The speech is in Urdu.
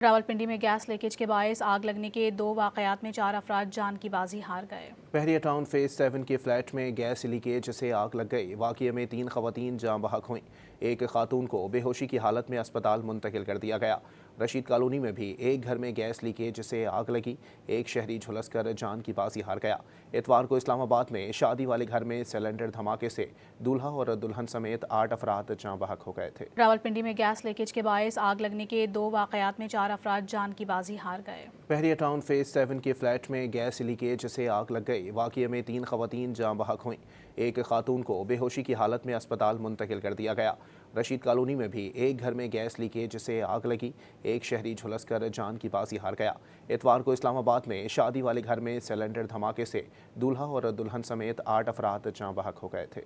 راولپنڈی میں گیس لیکیج کے باعث آگ لگنے کے 2 واقعات میں 4 افراد جان کی بازی ہار گئے۔ بحریہ ٹاؤن فیز 7 کے فلیٹ میں گیس لیکیج سے آگ لگ گئی۔ واقعے میں 3 خواتین جاں بحق ہوئیں۔ ایک خاتون کو بے ہوشی کی حالت میں اسپتال منتقل کر دیا گیا۔ رشید کالونی میں بھی ایک گھر میں گیس لیکیج سے آگ لگی۔ ایک شہری جھلس کر جان کی بازی ہار گیا۔ اتوار کو اسلام آباد میں شادی والے گھر میں سلنڈر دھماکے سے دولہا اور دلہن سمیت 8 افراد جاں بحق ہو گئے تھے۔ راولپنڈی میں گیس لیکیج کے باعث آگ لگنے کے 2 واقعات میں 4 افراد جان کی بازی ہار گئے۔ بحریہ ٹاؤن فیز 7 کے فلیٹ میں گیس لیکیج سے آگ لگ گئی۔ واقعے میں 3 خواتین جاں بحق ہوئیں۔ ایک خاتون کو بے ہوشی کی حالت میں اسپتال منتقل کر دیا گیا۔ رشید کالونی میں بھی ایک گھر میں گیس لیکیج سے آگ لگی۔ ایک شہری جھلس کر جان کی بازی ہار گیا۔ اتوار کو اسلام آباد میں شادی والے گھر میں سلنڈر دھماکے سے دولہا اور دلہن سمیت 8 افراد جاں بحق ہو گئے تھے۔